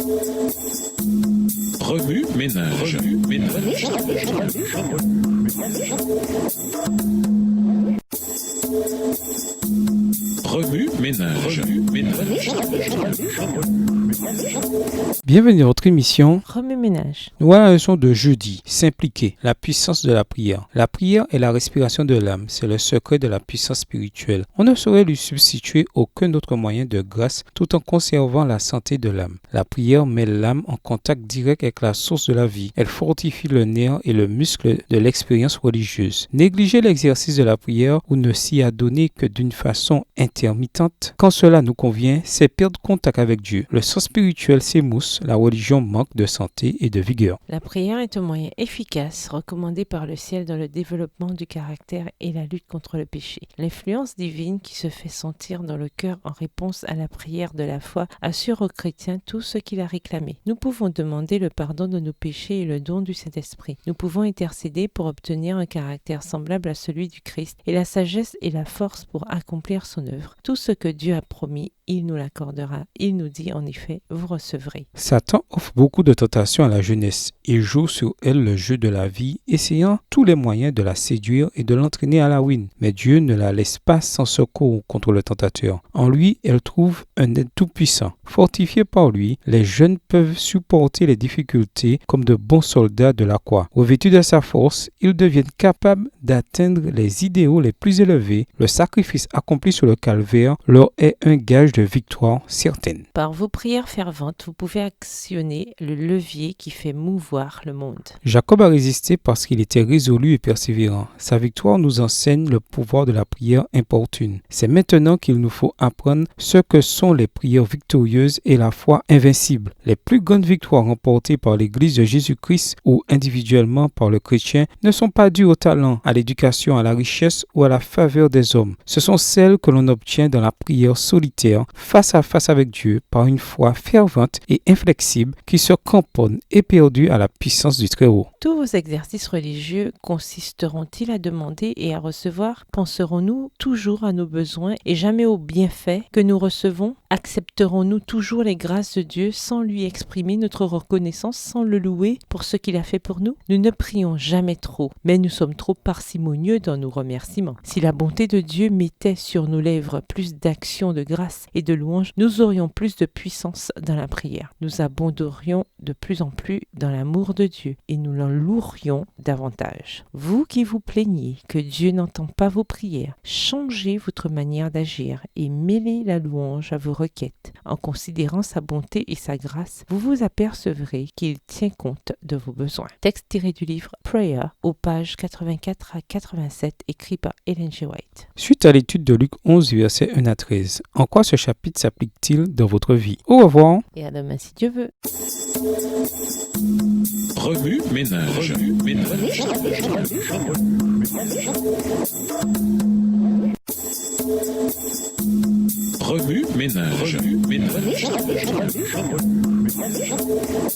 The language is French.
Remue ménage. Remue ménage. Bienvenue dans votre émission Remue ménage. Nous voilà la leçon de jeudi. S'impliquer, la puissance de la prière. La prière est la respiration de l'âme. C'est le secret de la puissance spirituelle. On ne saurait lui substituer aucun autre moyen de grâce tout en conservant la santé de l'âme. La prière met l'âme en contact direct avec la source de la vie. Elle fortifie le nerf et le muscle de l'expérience religieuse. Négliger l'exercice de la prière ou ne s'y adonner que d'une façon intermittente, quand cela nous convient, c'est perdre contact avec Dieu. Le sens spirituel s'émousse, la religion manque de santé et de vigueur. La prière est un moyen efficace recommandé par le ciel dans le développement du caractère et la lutte contre le péché. L'influence divine qui se fait sentir dans le cœur en réponse à la prière de la foi assure aux chrétiens tout ce qu'il a réclamé. Nous pouvons demander le pardon de nos péchés et le don du Saint-Esprit. Nous pouvons intercéder pour obtenir un caractère semblable à celui du Christ et la sagesse et la force pour accomplir son œuvre. Tout ce que Dieu a promis, il nous l'accordera. Il nous dit en effet, vous recevrez. Satan offre beaucoup de tentations à la jeunesse. Il joue sur elle le jeu de la vie, essayant tous les moyens de la séduire et de l'entraîner à la ruine. Mais Dieu ne la laisse pas sans secours contre le tentateur. En lui, elle trouve un aide tout-puissant. Fortifiés par lui, les jeunes peuvent supporter les difficultés comme de bons soldats de la croix. Revêtus de sa force, ils deviennent capables d'atteindre les idéaux les plus élevés. Le sacrifice accompli sur le calvaire leur est un gage de victoire certaine. Par vos prières ferventes, vous pouvez actionner le levier qui fait mouvoir le monde. Jacob a résisté parce qu'il était résolu et persévérant. Sa victoire nous enseigne le pouvoir de la prière importune. C'est maintenant qu'il nous faut apprendre ce que sont les prières victorieuses et la foi invincible. Les plus grandes victoires remportées par l'Église de Jésus-Christ ou individuellement par le chrétien ne sont pas dues au talent, à l'éducation, à la richesse ou à la faveur des hommes. Ce sont celles que l'on obtient dans la prière solitaire, face à face avec Dieu, par une foi fervente et inflexible qui se cramponne éperdue à la puissance du Très-Haut. Tous vos exercices religieux consisteront-ils à demander et à recevoir? Penserons-nous toujours à nos besoins et jamais aux bienfaits que nous recevons? Accepterons-nous toujours les grâces de Dieu sans lui exprimer notre reconnaissance, sans le louer pour ce qu'il a fait pour nous? Nous ne prions jamais trop, mais nous sommes trop parcimonieux dans nos remerciements. Si la bonté de Dieu mettait sur nos lèvres plus d'actions de grâce et de louange, nous aurions plus de puissance dans la prière. Nous abonderions de plus en plus dans l'amour de Dieu et nous l'en louerions davantage. Vous qui vous plaignez que Dieu n'entend pas vos prières, changez votre manière d'agir et mêlez la louange à vos requêtes. En considérant sa bonté et sa grâce, vous vous apercevrez qu'il tient compte de vos besoins. Texte tiré du livre Prayer aux pages 84 à 87 écrit par Ellen G. White. Suite à l'étude de Luc 11, versets 1 à 13, en quoi ce chapitre s'applique-t-il dans votre vie? Au revoir. Et à demain si Dieu veut. Remue ménage. Remue ménage.